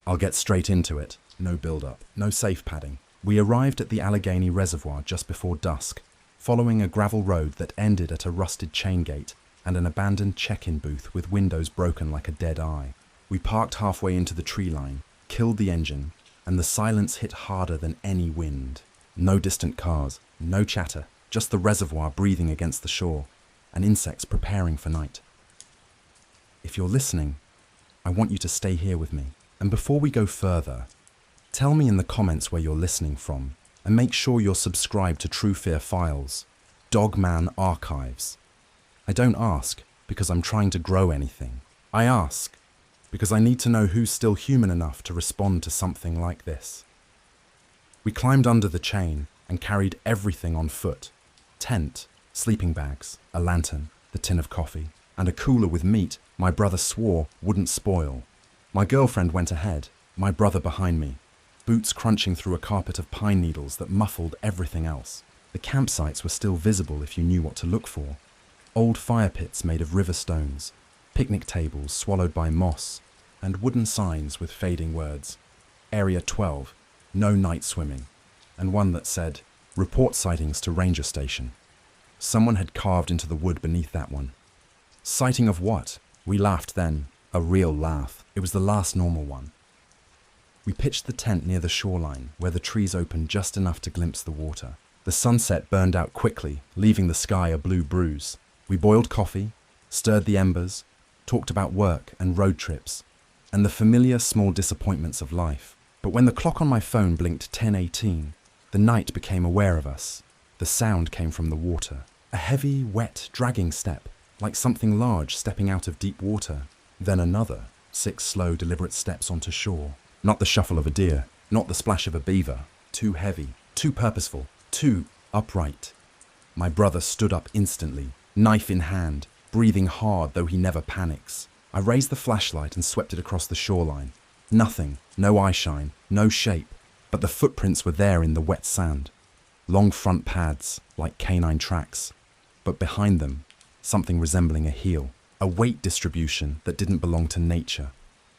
I'll get straight into it. No build-up, no safe padding. We arrived at the Allegheny Reservoir just before dusk, following a gravel road that ended at a rusted chain gate and an abandoned check-in booth with windows broken like a dead eye. We parked halfway into the tree line, killed the engine, and the silence hit harder than any wind. No distant cars, no chatter, just the reservoir breathing against the shore, and insects preparing for night. If you're listening, I want you to stay here with me. And before we go further, tell me in the comments where you're listening from, and make sure you're subscribed to True Fear Files, Dogman Archives. I don't ask because I'm trying to grow anything. I ask because I need to know who's still human enough to respond to something like this. We climbed under the chain and carried everything on foot. Tent, sleeping bags, a lantern, the tin of coffee, and a cooler with meat my brother swore wouldn't spoil. My girlfriend went ahead, my brother behind me, boots crunching through a carpet of pine needles that muffled everything else. The campsites were still visible if you knew what to look for. Old fire pits made of river stones, picnic tables swallowed by moss, and wooden signs with fading words. Area 12, no night swimming, and one that said, report sightings to ranger station. Someone had carved into the wood beneath that one. Sighting of what? We laughed then. A real laugh. It was the last normal one. We pitched the tent near the shoreline, where the trees opened just enough to glimpse the water. The sunset burned out quickly, leaving the sky a blue bruise. We boiled coffee, stirred the embers, talked about work and road trips, and the familiar small disappointments of life. But when the clock on my phone blinked 10:18, the night became aware of us. The sound came from the water. A heavy, wet, dragging step, like something large stepping out of deep water. Then another, 6 slow, deliberate steps onto shore. Not the shuffle of a deer, not the splash of a beaver. Too heavy, too purposeful, too upright. My brother stood up instantly, knife in hand, breathing hard though he never panics. I raised the flashlight and swept it across the shoreline. Nothing, no eyeshine, no shape, but the footprints were there in the wet sand. Long front pads, like canine tracks, but behind them, something resembling a heel. A weight distribution that didn't belong to nature.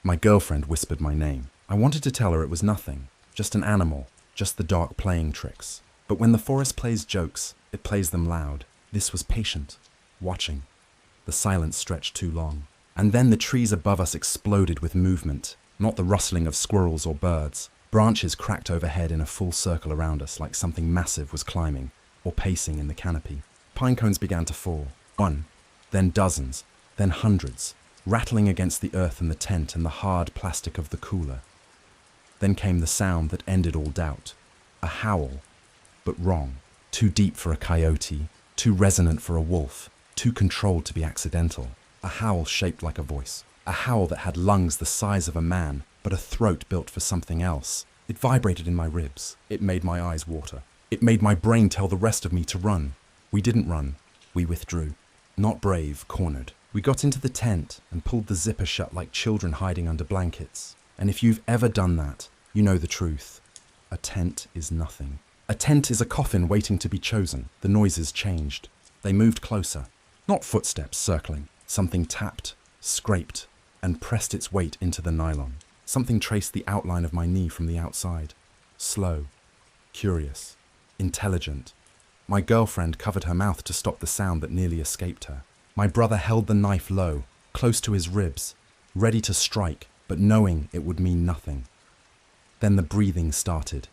My girlfriend whispered my name. I wanted to tell her it was nothing, just an animal, just the dark playing tricks. But when the forest plays jokes, it plays them loud. This was patient, watching. The silence stretched too long. And then the trees above us exploded with movement, not the rustling of squirrels or birds. Branches cracked overhead in a full circle around us like something massive was climbing or pacing in the canopy. Pine cones began to fall. One, then dozens, then hundreds, rattling against the earth and the tent and the hard plastic of the cooler. Then came the sound that ended all doubt. A howl, but wrong. Too deep for a coyote, too resonant for a wolf, too controlled to be accidental. A howl shaped like a voice. A howl that had lungs the size of a man, but a throat built for something else. It vibrated in my ribs. It made my eyes water. It made my brain tell the rest of me to run. We didn't run. We withdrew. Not brave, cornered. We got into the tent and pulled the zipper shut like children hiding under blankets. And if you've ever done that, you know the truth. A tent is nothing. A tent is a coffin waiting to be chosen. The noises changed. They moved closer. Not footsteps circling. Something tapped, scraped, and pressed its weight into the nylon. Something traced the outline of my knee from the outside. Slow, curious, intelligent. My girlfriend covered her mouth to stop the sound that nearly escaped her. My brother held the knife low, close to his ribs, ready to strike, but knowing it would mean nothing. Then the breathing started.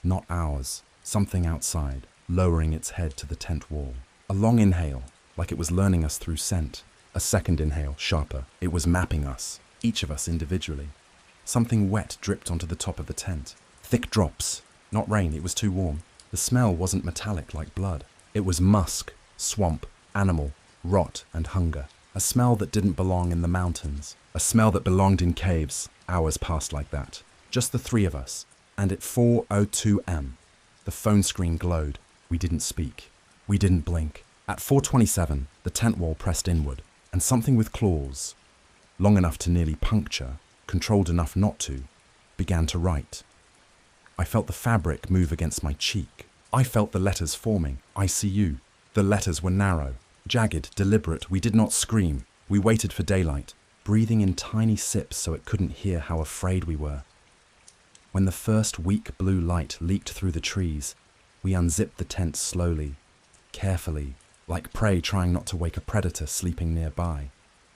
Not ours, something outside, lowering its head to the tent wall. A long inhale, like it was learning us through scent. A second inhale, sharper. It was mapping us, each of us individually. Something wet dripped onto the top of the tent. Thick drops. Not rain, it was too warm. The smell wasn't metallic like blood. It was musk, swamp, animal, rot and hunger. A smell that didn't belong in the mountains. A smell that belonged in caves. Hours passed like that. Just the 3 of us. And at 4:02 am, the phone screen glowed. We didn't speak. We didn't blink. At 4:27, the tent wall pressed inward, and something with claws, long enough to nearly puncture, controlled enough not to, began to write. I felt the fabric move against my cheek. I felt the letters forming. ICU. The letters were narrow, jagged, deliberate. We did not scream. We waited for daylight. breathing in tiny sips so it couldn't hear how afraid we were. When the first weak blue light leaked through the trees, we unzipped the tent slowly, carefully, like prey trying not to wake a predator sleeping nearby.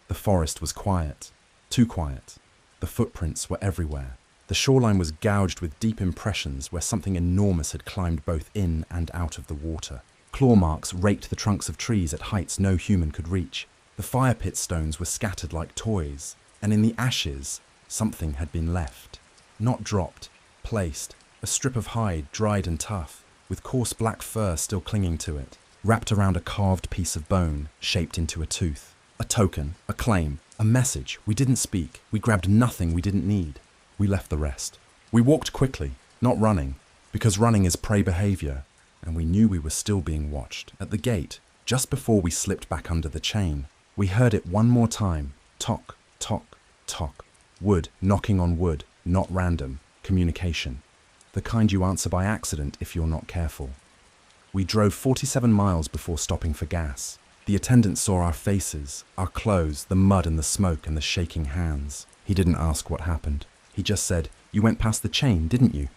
The forest was quiet, too quiet. The footprints were everywhere. The shoreline was gouged with deep impressions where something enormous had climbed both in and out of the water. Claw marks raked the trunks of trees at heights no human could reach. The fire pit stones were scattered like toys, and in the ashes, something had been left. Not dropped, placed, a strip of hide, dried and tough, with coarse black fur still clinging to it, wrapped around a carved piece of bone, shaped into a tooth. A token, a claim, a message. We didn't speak. We grabbed nothing we didn't need. We left the rest. We walked quickly, not running, because running is prey behavior, and we knew we were still being watched. At the gate, just before we slipped back under the chain, we heard it one more time. Tock, tock, tock. Wood knocking on wood, not random. Communication. The kind you answer by accident if you're not careful. We drove 47 miles before stopping for gas. The attendant saw our faces, our clothes, the mud and the smoke and the shaking hands. He didn't ask what happened. He just said, "You went past the chain, didn't you?"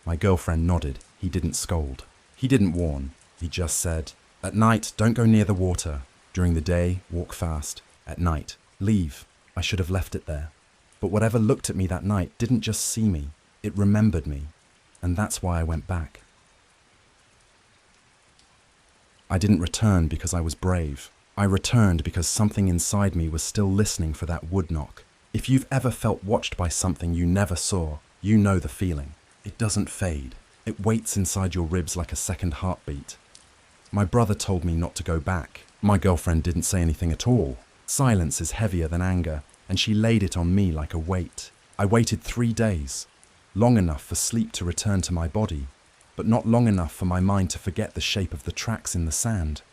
My girlfriend nodded. He didn't scold. He didn't warn. He just said, "At night, don't go near the water. During the day, walk fast. At night, leave." I should have left it there. But whatever looked at me that night didn't just see me. It remembered me. And that's why I went back. I didn't return because I was brave. I returned because something inside me was still listening for that wood knock. If you've ever felt watched by something you never saw, you know the feeling. It doesn't fade. It waits inside your ribs like a second heartbeat. My brother told me not to go back. My girlfriend didn't say anything at all. Silence is heavier than anger, and she laid it on me like a weight. I waited 3 days, long enough for sleep to return to my body, but not long enough for my mind to forget the shape of the tracks in the sand.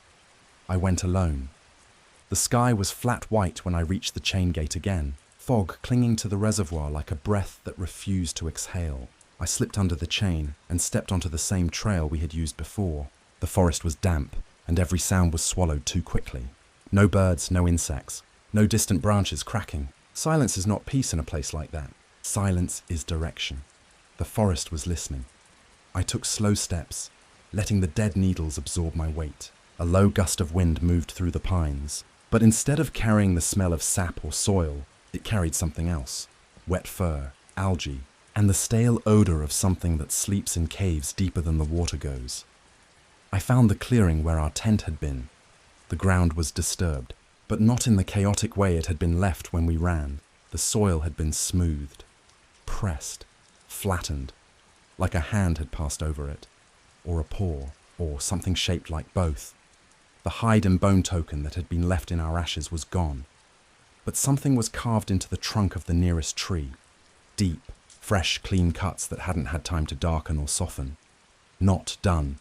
I went alone. The sky was flat white when I reached the chain gate again, fog clinging to the reservoir like a breath that refused to exhale. I slipped under the chain and stepped onto the same trail we had used before. The forest was damp, and every sound was swallowed too quickly. No birds, no insects, no distant branches cracking. Silence is not peace in a place like that. Silence is direction. The forest was listening. I took slow steps, letting the dead needles absorb my weight. A low gust of wind moved through the pines, but instead of carrying the smell of sap or soil, it carried something else. Wet fur, algae, and the stale odor of something that sleeps in caves deeper than the water goes. I found the clearing where our tent had been. The ground was disturbed, but not in the chaotic way it had been left when we ran. The soil had been smoothed, pressed, flattened, like a hand had passed over it, or a paw, or something shaped like both. The hide and bone token that had been left in our ashes was gone, but something was carved into the trunk of the nearest tree. Deep, fresh, clean cuts that hadn't had time to darken or soften. Not done.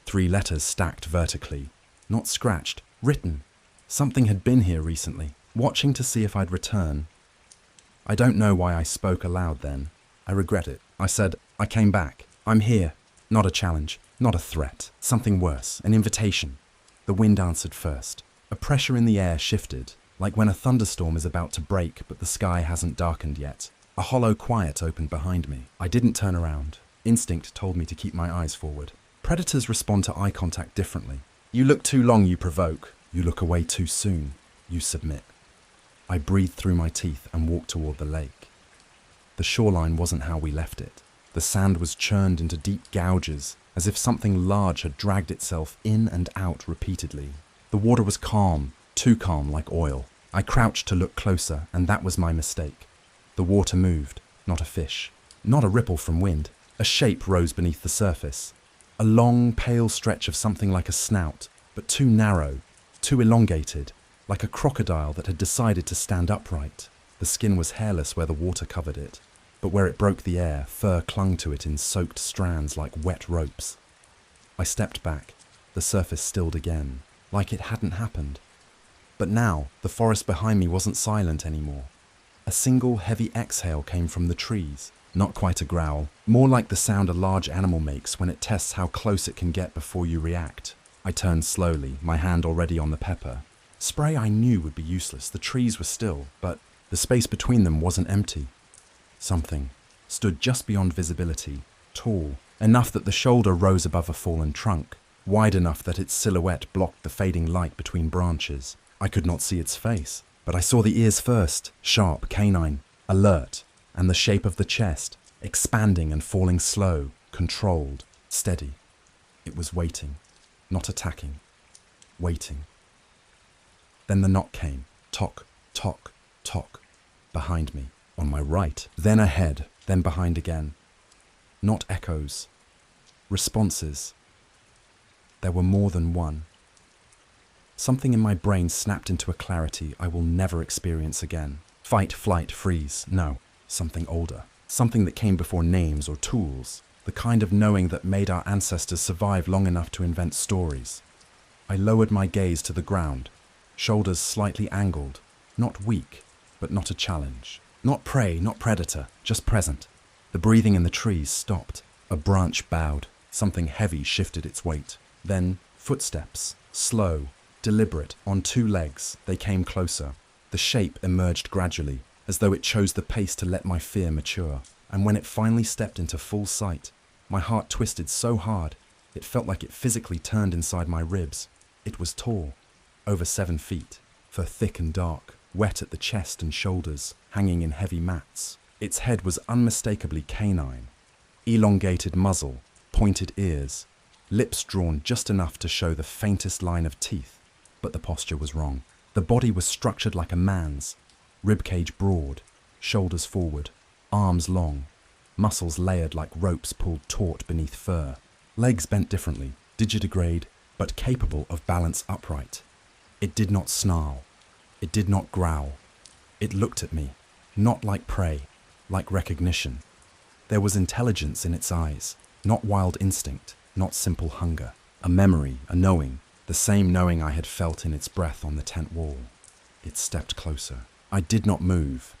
3 letters stacked vertically. Not scratched, written. Something had been here recently, watching to see if I'd return. I don't know why I spoke aloud then. I regret it. I said, "I came back. I'm here." Not a challenge, not a threat. Something worse, an invitation. The wind answered first. A pressure in the air shifted, like when a thunderstorm is about to break but the sky hasn't darkened yet. A hollow quiet opened behind me. I didn't turn around. Instinct told me to keep my eyes forward. Predators respond to eye contact differently. You look too long, you provoke. You look away too soon, you submit. I breathed through my teeth and walked toward the lake. The shoreline wasn't how we left it. The sand was churned into deep gouges, as if something large had dragged itself in and out repeatedly. The water was calm, too calm like oil. I crouched to look closer, and that was my mistake. The water moved, not a fish, not a ripple from wind. A shape rose beneath the surface. A long, pale stretch of something like a snout, but too narrow, too elongated, like a crocodile that had decided to stand upright. The skin was hairless where the water covered it, but where it broke the air, fur clung to it in soaked strands like wet ropes. I stepped back. The surface stilled again, like it hadn't happened. But now, the forest behind me wasn't silent anymore. A single heavy exhale came from the trees. Not quite a growl, more like the sound a large animal makes when it tests how close it can get before you react. I turned slowly, my hand already on the pepper. Spray I knew would be useless, the trees were still, but The space between them wasn't empty. Something stood just beyond visibility, tall, enough that the shoulder rose above a fallen trunk, wide enough that its silhouette blocked the fading light between branches. I could not see its face, but I saw the ears first, sharp, canine, alert, and the shape of the chest, expanding and falling slow, controlled, steady. It was waiting, not attacking, waiting. Then the knock came, tock, tock, tock, behind me, on my right, then ahead, then behind again. Not echoes, responses. There were more than one. Something in my brain snapped into a clarity I will never experience again. Fight, flight, freeze. No, something older. Something that came before names or tools. The kind of knowing that made our ancestors survive long enough to invent stories. I lowered my gaze to the ground, shoulders slightly angled, not weak, but not a challenge. Not prey, not predator, just present. The breathing in the trees stopped. A branch bowed. Something heavy shifted its weight. Then, footsteps, slow, deliberate, on two legs, they came closer. The shape emerged gradually, as though it chose the pace to let my fear mature. And when it finally stepped into full sight, my heart twisted so hard, it felt like it physically turned inside my ribs. It was tall, over 7 feet, fur thick and dark, wet at the chest and shoulders, hanging in heavy mats. Its head was unmistakably canine. Elongated muzzle, pointed ears, lips drawn just enough to show the faintest line of teeth, but the posture was wrong. The body was structured like a man's, ribcage broad, shoulders forward, arms long, muscles layered like ropes pulled taut beneath fur, legs bent differently, digitigrade, but capable of balance upright. It did not snarl. It did not growl. It looked at me, not like prey, like recognition. There was intelligence in its eyes, not wild instinct, not simple hunger. A memory, a knowing, the same knowing I had felt in its breath on the tent wall. It stepped closer. I did not move.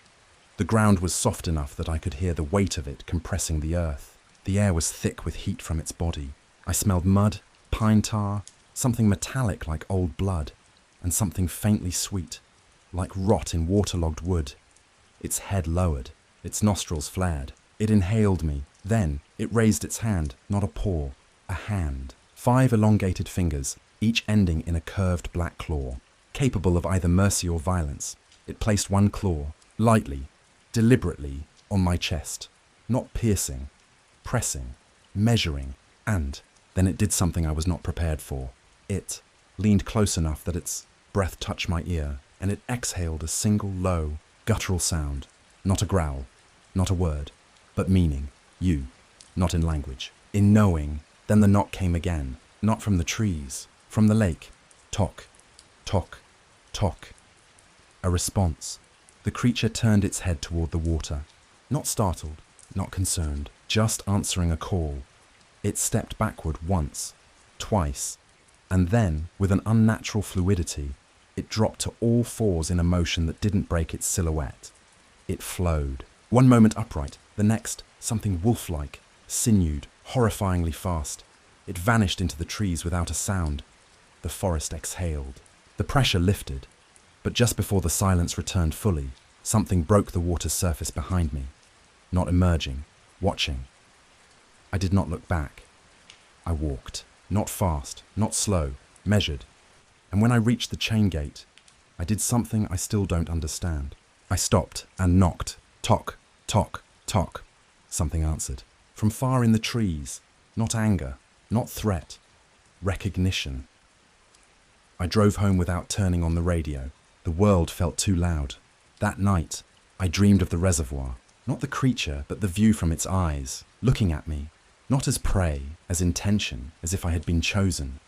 The ground was soft enough that I could hear the weight of it compressing the earth. The air was thick with heat from its body. I smelled mud, pine tar, something metallic like old blood, and something faintly sweet, like rot in waterlogged wood. Its head lowered, its nostrils flared. It inhaled me. Then it raised its hand, not a paw, a hand. 5 elongated fingers, each ending in a curved black claw, capable of either mercy or violence. It placed one claw, lightly, deliberately, on my chest, not piercing, pressing, measuring, and then it did something I was not prepared for. It leaned close enough that its breath touched my ear, and it exhaled a single low, guttural sound, not a growl, not a word, but meaning, you, not in language, in knowing. Then the knock came again, not from the trees, from the lake. Tock, tock, tock. A response. The creature turned its head toward the water, not startled, not concerned, just answering a call. It stepped backward once, twice, and then, with an unnatural fluidity, it dropped to all fours in a motion that didn't break its silhouette. It flowed. One moment upright, the next, something wolf-like, sinewed, horrifyingly fast. It vanished into the trees without a sound. The forest exhaled. The pressure lifted, but just before the silence returned fully, something broke the water's surface behind me. Not emerging, watching. I did not look back. I walked, not fast, not slow, measured. And when I reached the chain gate, I did something I still don't understand. I stopped and knocked. Tock, tock, tock. Something answered. From far in the trees. Not anger, not threat. Recognition. I drove home without turning on the radio. The world felt too loud. That night, I dreamed of the reservoir. Not the creature, but the view from its eyes, looking at me. Not as prey, as intention, as if I had been chosen.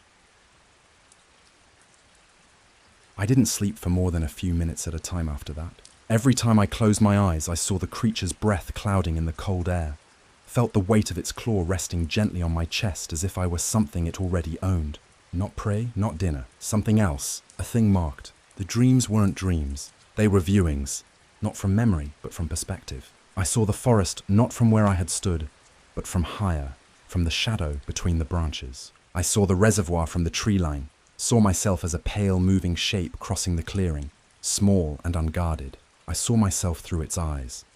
I didn't sleep for more than a few minutes at a time after that. Every time I closed my eyes, I saw the creature's breath clouding in the cold air, felt the weight of its claw resting gently on my chest as if I were something it already owned. Not prey, not dinner, something else, a thing marked. The dreams weren't dreams, they were viewings, not from memory, but from perspective. I saw the forest not from where I had stood, but from higher, from the shadow between the branches. I saw the reservoir from the tree line, saw myself as a pale moving shape crossing the clearing, small and unguarded. I saw myself through its eyes.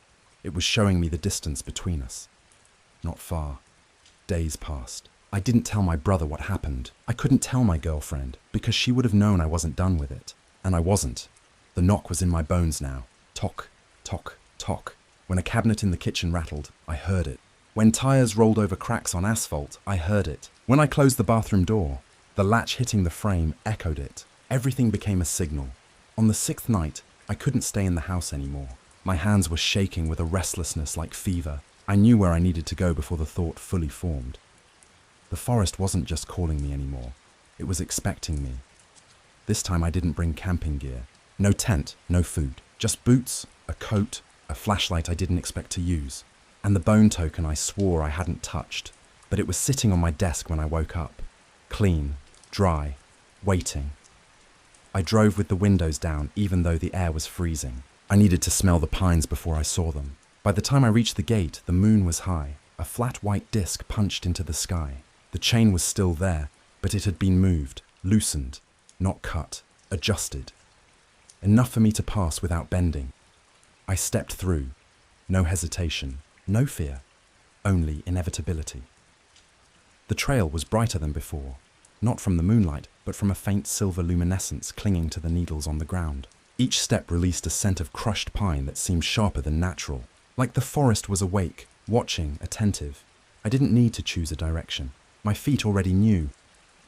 It was showing me the distance between us. Not far. Days passed. I didn't tell my brother what happened. I couldn't tell my girlfriend because she would have known I wasn't done with it. And I wasn't. The knock was in my bones now. Tock, tock, tock. When a cabinet in the kitchen rattled, I heard it. When tires rolled over cracks on asphalt, I heard it. When I closed the bathroom door, the latch hitting the frame echoed it. Everything became a signal. On the 6th night, I couldn't stay in the house anymore. My hands were shaking with a restlessness like fever. I knew where I needed to go before the thought fully formed. The forest wasn't just calling me anymore. It was expecting me. This time I didn't bring camping gear. No tent, no food. Just boots, a coat, a flashlight I didn't expect to use, and the bone token I swore I hadn't touched. But it was sitting on my desk when I woke up. Clean, dry, waiting. I drove with the windows down even though the air was freezing. I needed to smell the pines before I saw them. By the time I reached the gate, the moon was high. A flat white disc punched into the sky. The chain was still there, but it had been moved, loosened, not cut, adjusted. Enough for me to pass without bending. I stepped through. No hesitation, no fear, only inevitability. The trail was brighter than before, not from the moonlight, but from a faint silver luminescence clinging to the needles on the ground. Each step released a scent of crushed pine that seemed sharper than natural, like the forest was awake, watching, attentive. I didn't need to choose a direction. My feet already knew.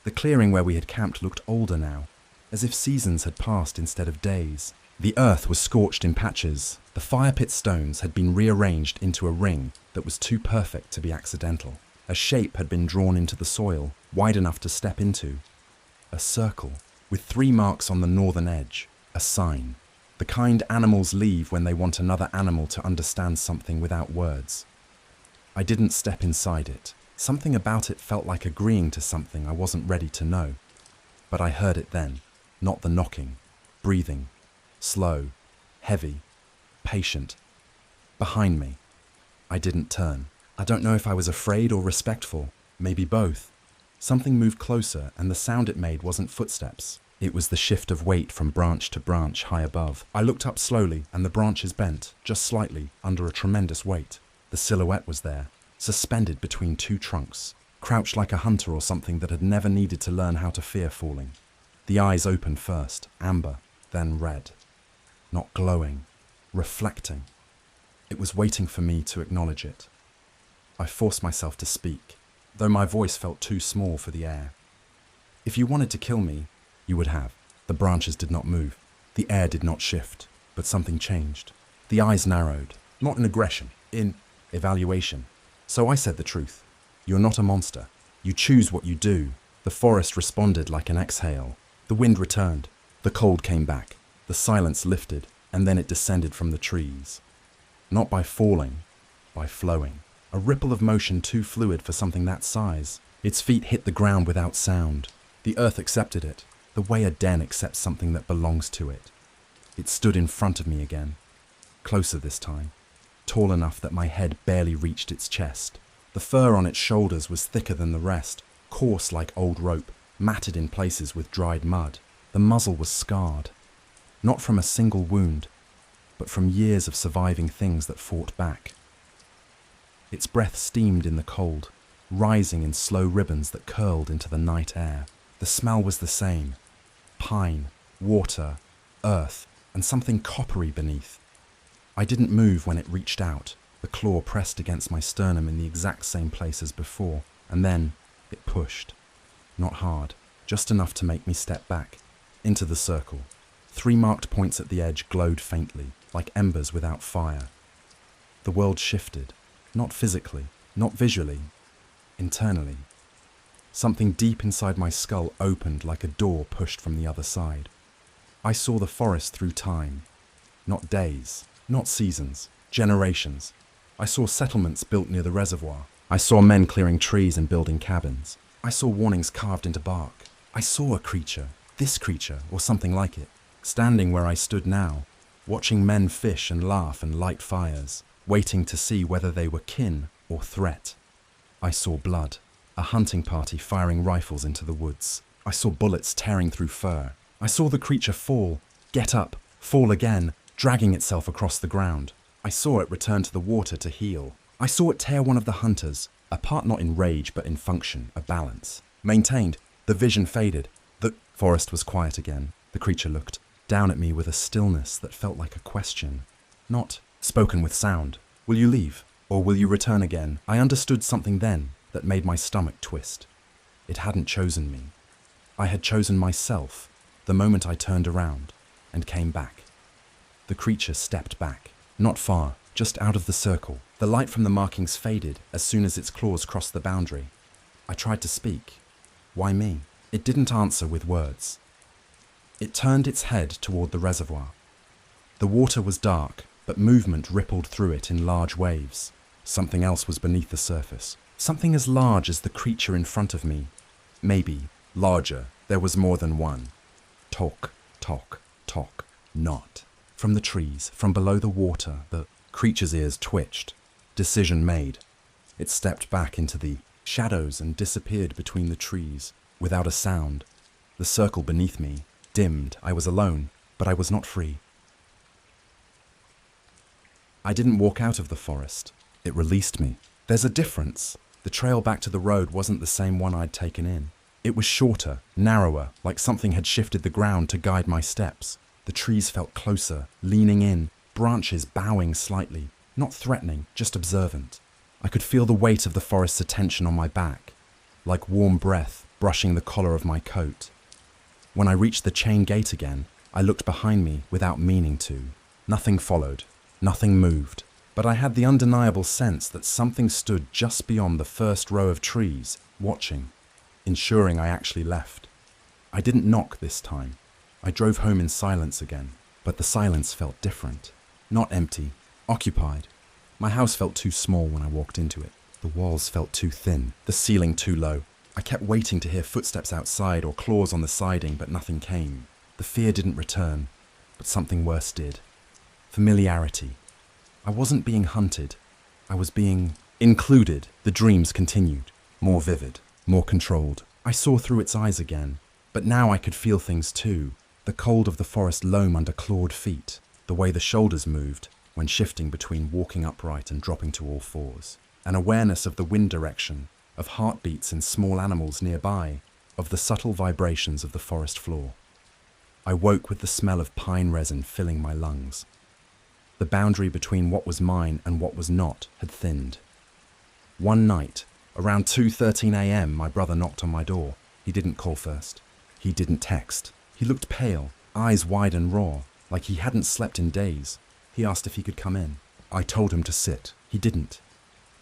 The clearing where we had camped looked older now, as if seasons had passed instead of days. The earth was scorched in patches. The fire pit stones had been rearranged into a ring that was too perfect to be accidental. A shape had been drawn into the soil, wide enough to step into. A circle, with 3 marks on the northern edge. A sign. The kind animals leave when they want another animal to understand something without words. I didn't step inside it. Something about it felt like agreeing to something I wasn't ready to know. But I heard it then, not the knocking. Breathing. Slow. Heavy. Patient. Behind me. I didn't turn. I don't know if I was afraid or respectful. Maybe both. Something moved closer, and the sound it made wasn't footsteps. It was the shift of weight from branch to branch high above. I looked up slowly, and the branches bent, just slightly, under a tremendous weight. The silhouette was there, suspended between 2 trunks, crouched like a hunter or something that had never needed to learn how to fear falling. The eyes opened first, amber, then red. Not glowing, reflecting. It was waiting for me to acknowledge it. I forced myself to speak, though my voice felt too small for the air. If you wanted to kill me, you would have. The branches did not move. The air did not shift, but something changed. The eyes narrowed, not in aggression, in evaluation. So I said the truth. You're not a monster. You choose what you do. The forest responded like an exhale. The wind returned. The cold came back. The silence lifted, and then it descended from the trees. Not by falling, by flowing. A ripple of motion too fluid for something that size. Its feet hit the ground without sound. The earth accepted it, the way a den accepts something that belongs to it. It stood in front of me again, closer this time, tall enough that my head barely reached its chest. The fur on its shoulders was thicker than the rest, coarse like old rope, matted in places with dried mud. The muzzle was scarred, not from a single wound, but from years of surviving things that fought back. Its breath steamed in the cold, rising in slow ribbons that curled into the night air. The smell was the same. Pine, water, earth, and something coppery beneath. I didn't move when it reached out. The claw pressed against my sternum in the exact same place as before, and then it pushed. Not hard, just enough to make me step back, into the circle. 3 marked points at the edge glowed faintly, like embers without fire. The world shifted, not physically, not visually, internally. Something deep inside my skull opened like a door pushed from the other side. I saw the forest through time. Not days, not seasons, generations. I saw settlements built near the reservoir. I saw men clearing trees and building cabins. I saw warnings carved into bark. I saw a creature, this creature, or something like it, standing where I stood now, watching men fish and laugh and light fires, waiting to see whether they were kin or threat. I saw blood. A hunting party firing rifles into the woods. I saw bullets tearing through fur. I saw the creature fall, get up, fall again, dragging itself across the ground. I saw it return to the water to heal. I saw it tear one of the hunters, apart not in rage but in function, a balance. Maintained, the vision faded. The forest was quiet again. The creature looked down at me with a stillness that felt like a question. Not spoken with sound. Will you leave? Or will you return again? I understood something then that made my stomach twist. It hadn't chosen me. I had chosen myself the moment I turned around and came back. The creature stepped back, not far, just out of the circle. The light from the markings faded as soon as its claws crossed the boundary. I tried to speak. Why me? It didn't answer with words. It turned its head toward the reservoir. The water was dark, but movement rippled through it in large waves. Something else was beneath the surface. Something as large as the creature in front of me. Maybe larger. There was more than one. Talk, talk, talk. Not. From the trees, from below the water, the creature's ears twitched. Decision made. It stepped back into the shadows and disappeared between the trees, without a sound. The circle beneath me dimmed. I was alone, but I was not free. I didn't walk out of the forest. It released me. There's a difference. The trail back to the road wasn't the same one I'd taken in. It was shorter, narrower, like something had shifted the ground to guide my steps. The trees felt closer, leaning in, branches bowing slightly, not threatening, just observant. I could feel the weight of the forest's attention on my back, like warm breath brushing the collar of my coat. When I reached the chain gate again, I looked behind me without meaning to. Nothing followed, nothing moved, but I had the undeniable sense that something stood just beyond the first row of trees, watching, ensuring I actually left. I didn't knock this time. I drove home in silence again, but the silence felt different. Not empty, occupied. My house felt too small when I walked into it. The walls felt too thin, the ceiling too low. I kept waiting to hear footsteps outside or claws on the siding, but nothing came. The fear didn't return, but something worse did. Familiarity. I wasn't being hunted. I was being included. The dreams continued, more vivid, more controlled. I saw through its eyes again, but now I could feel things too. The cold of the forest loam under clawed feet, the way the shoulders moved when shifting between walking upright and dropping to all fours, an awareness of the wind direction, of heartbeats in small animals nearby, of the subtle vibrations of the forest floor. I woke with the smell of pine resin filling my lungs. The boundary between what was mine and what was not had thinned. One night, around 2:13 a.m., my brother knocked on my door. He didn't call first. He didn't text. He looked pale, eyes wide and raw, like he hadn't slept in days. He asked if he could come in. I told him to sit. He didn't.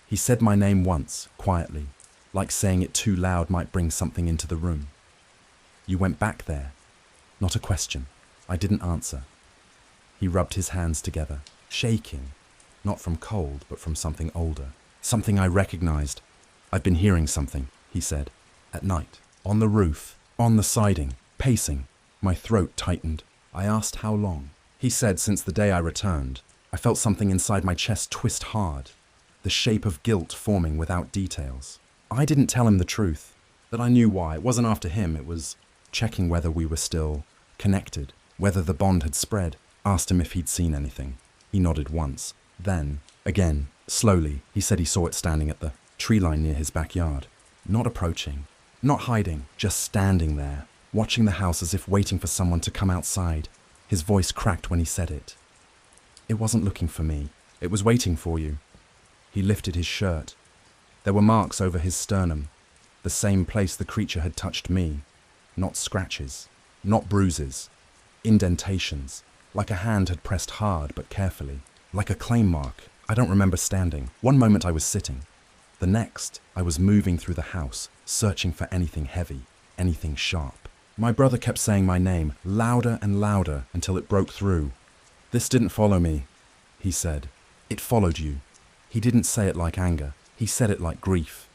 He said my name once, quietly, like saying it too loud might bring something into the room. You went back there. Not a question. I didn't answer. He rubbed his hands together, shaking, not from cold, but from something older. Something I recognized. I've been hearing something, he said, at night, on the roof, on the siding, pacing. My throat tightened. I asked how long. He said since the day I returned. I felt something inside my chest twist hard, the shape of guilt forming without details. I didn't tell him the truth, that I knew why. It wasn't after him, it was checking whether we were still connected, whether the bond had spread. Asked him if he'd seen anything. He nodded once. Then, again, slowly, he said he saw it standing at the tree line near his backyard. Not approaching, not hiding, just standing there, watching the house as if waiting for someone to come outside. His voice cracked when he said it. It wasn't looking for me. It was waiting for you. He lifted his shirt. There were marks over his sternum, the same place the creature had touched me. Not scratches, not bruises, indentations, like a hand had pressed hard but carefully, like a claim mark. I don't remember standing. One moment I was sitting. The next, I was moving through the house, searching for anything heavy, anything sharp. My brother kept saying my name, louder and louder, until it broke through. This didn't follow me, he said. It followed you. He didn't say it like anger. He said it like grief.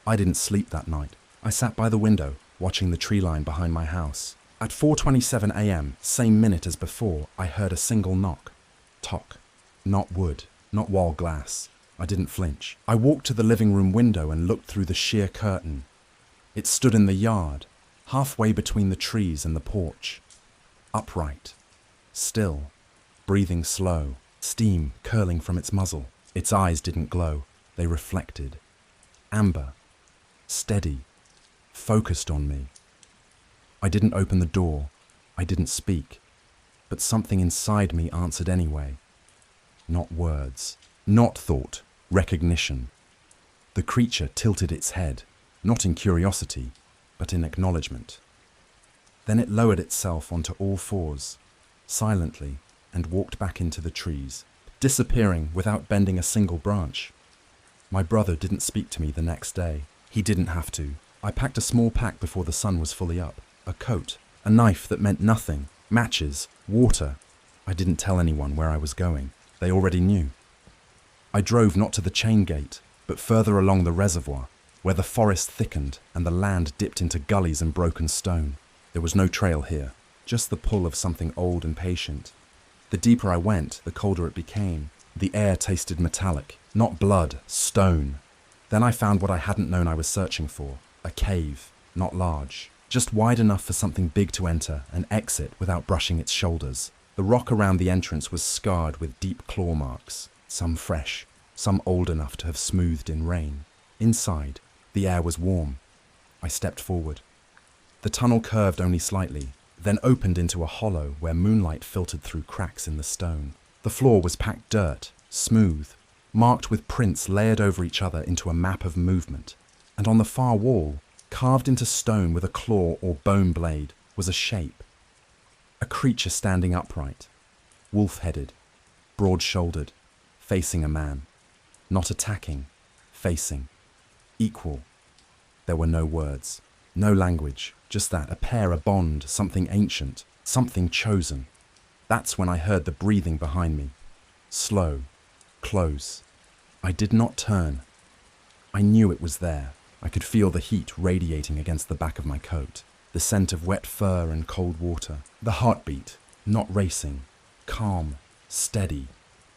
I didn't sleep that night. I sat by the window, watching the tree line behind my house. At 4:27 a.m., same minute as before, I heard a single knock. Tock. Not wood, not wall glass. I didn't flinch. I walked to the living room window and looked through the sheer curtain. It stood in the yard, halfway between the trees and the porch. Upright. Still. breathing slow, steam curling from its muzzle. Its eyes didn't glow, they reflected. Amber, steady, focused on me. I didn't open the door, I didn't speak, but something inside me answered anyway. Not words, not thought, recognition. The creature tilted its head, not in curiosity, but in acknowledgement. Then it lowered itself onto all fours, silently, and walked back into the trees, disappearing without bending a single branch. My brother didn't speak to me the next day. He didn't have to. I packed a small pack before the sun was fully up. A coat, a knife that meant nothing, matches, water. I didn't tell anyone where I was going. They already knew. I drove not to the chain gate, but further along the reservoir, where the forest thickened and the land dipped into gullies and broken stone. There was no trail here, just the pull of something old and patient. The deeper I went, the colder it became. The air tasted metallic, not blood, stone. Then I found what I hadn't known I was searching for, a cave, not large, just wide enough for something big to enter and exit without brushing its shoulders. The rock around the entrance was scarred with deep claw marks, some fresh, some old enough to have smoothed in rain. Inside, the air was warm. I stepped forward. The tunnel curved only slightly, then opened into a hollow where moonlight filtered through cracks in the stone. The floor was packed dirt, smooth, marked with prints layered over each other into a map of movement. And on the far wall, carved into stone with a claw or bone blade, was a shape. A creature standing upright, wolf-headed, broad-shouldered, facing a man. Not attacking, facing. Equal. There were no words, no language, just that, a pair, a bond, something ancient, something chosen. That's when I heard the breathing behind me. Slow, close. I did not turn. I knew it was there. I could feel the heat radiating against the back of my coat, the scent of wet fur and cold water, the heartbeat, not racing, calm, steady.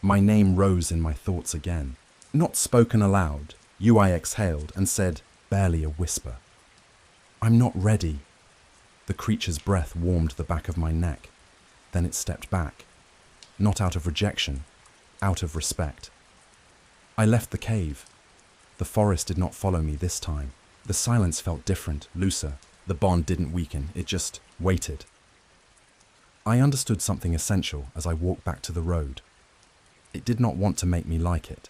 My name rose in my thoughts again. Not spoken aloud, I exhaled and said, barely a whisper. I'm not ready. The creature's breath warmed the back of my neck. Then it stepped back. Not out of rejection, out of respect. I left the cave. The forest did not follow me this time. The silence felt different, looser. The bond didn't weaken, it just waited. I understood something essential as I walked back to the road. It did not want to make me like it.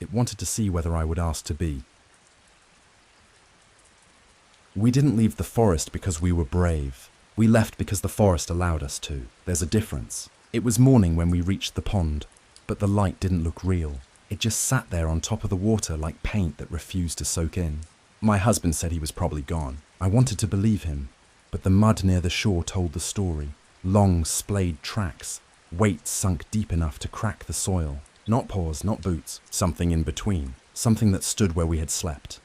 It wanted to see whether I would ask to be. We didn't leave the forest because we were brave. We left because the forest allowed us to. There's a difference. It was morning when we reached the pond, but the light didn't look real. It just sat there on top of the water like paint that refused to soak in. My husband said he was probably gone. I wanted to believe him, but the mud near the shore told the story. Long, splayed tracks, weight sunk deep enough to crack the soil. Not paws, not boots, something in between, something that stood where we had slept.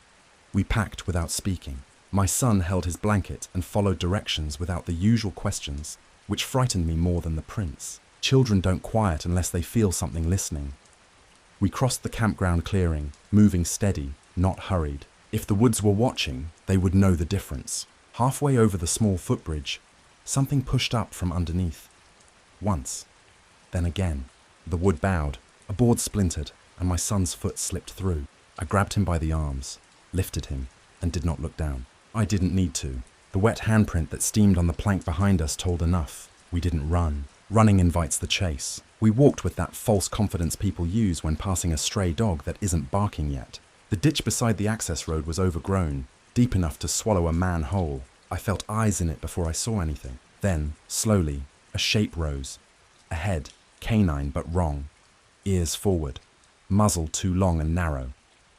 We packed without speaking. My son held his blanket and followed directions without the usual questions, which frightened me more than the prints. Children don't quiet unless they feel something listening. We crossed the campground clearing, moving steady, not hurried. If the woods were watching, they would know the difference. Halfway over the small footbridge, something pushed up from underneath. Once, then again. The wood bowed, a board splintered, and my son's foot slipped through. I grabbed him by the arms, lifted him, and did not look down. I didn't need to. The wet handprint that steamed on the plank behind us told enough. We didn't run. Running invites the chase. We walked with that false confidence people use when passing a stray dog that isn't barking yet. The ditch beside the access road was overgrown, deep enough to swallow a man whole. I felt eyes in it before I saw anything. Then, slowly, a shape rose. A head, canine but wrong. Ears forward. Muzzle too long and narrow.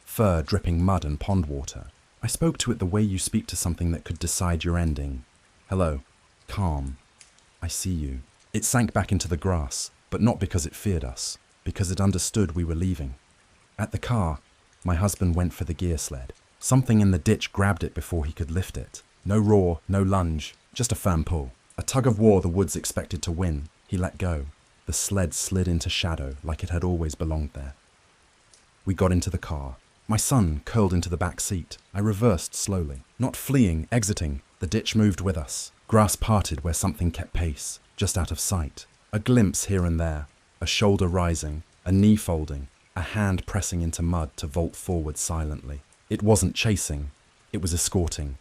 Fur dripping mud and pond water. I spoke to it the way you speak to something that could decide your ending. Hello. Calm. I see you. It sank back into the grass, but not because it feared us, because it understood we were leaving. At the car, my husband went for the gear sled. Something in the ditch grabbed it before he could lift it. No roar, no lunge, just a firm pull. A tug of war the woods expected to win. He let go. The sled slid into shadow like it had always belonged there. We got into the car. My son curled into the back seat. I reversed slowly. Not fleeing, exiting. The ditch moved with us. Grass parted where something kept pace, just out of sight. A glimpse here and there, a shoulder rising, a knee folding, a hand pressing into mud to vault forward silently. It wasn't chasing, it was escorting.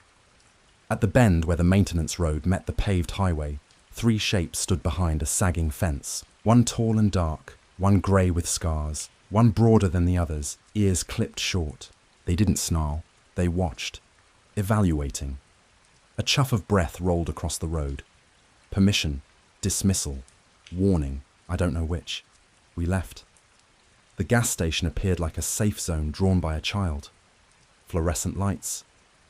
At the bend where the maintenance road met the paved highway, 3 shapes stood behind a sagging fence, one tall and dark, one grey with scars, one broader than the others, ears clipped short. They didn't snarl, they watched, evaluating. A chuff of breath rolled across the road. Permission, dismissal, warning, I don't know which. We left. The gas station appeared like a safe zone drawn by a child. Fluorescent lights,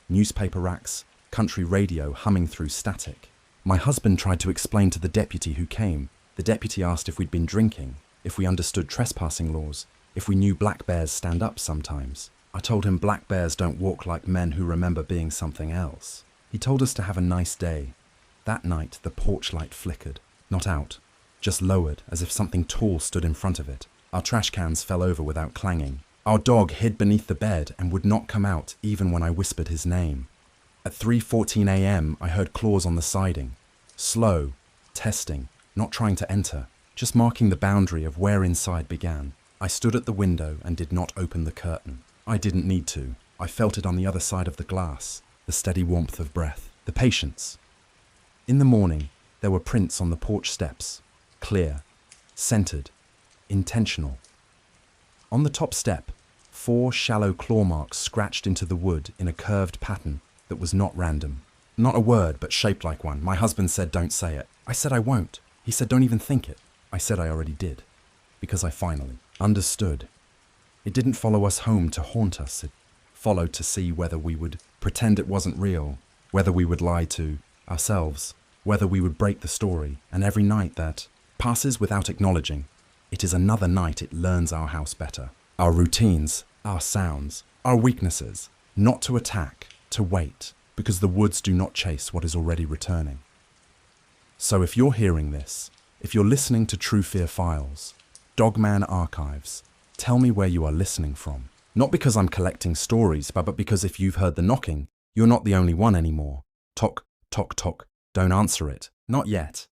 newspaper racks, country radio humming through static. My husband tried to explain to the deputy who came. The deputy asked if we'd been drinking, if we understood trespassing laws, if we knew black bears stand up sometimes. I told him black bears don't walk like men who remember being something else. He told us to have a nice day. That night, the porch light flickered. Not out, just lowered, as if something tall stood in front of it. Our trash cans fell over without clanging. Our dog hid beneath the bed and would not come out even when I whispered his name. At 3:14 a.m, I heard claws on the siding. Slow, testing, not trying to enter, just marking the boundary of where inside began. I stood at the window and did not open the curtain. I didn't need to. I felt it on the other side of the glass, the steady warmth of breath, the patience. In the morning, there were prints on the porch steps, clear, centered, intentional. On the top step, 4 shallow claw marks scratched into the wood in a curved pattern that was not random. Not a word, but shaped like one. My husband said, don't say it. I said I won't. He said, don't even think it. I said I already did, because I finally understood. It didn't follow us home to haunt us. It followed to see whether we would pretend it wasn't real, whether we would lie to ourselves, whether we would break the story. And every night that passes without acknowledging, it is another night it learns our house better. Our routines, our sounds, our weaknesses, not to attack, to wait, because the woods do not chase what is already returning. So if you're hearing this, if you're listening to True Fear Files, Dogman Archives, tell me where you are listening from. Not because I'm collecting stories, but because if you've heard the knocking, you're not the only one anymore. Tock, tock, tock. Don't answer it. Not yet.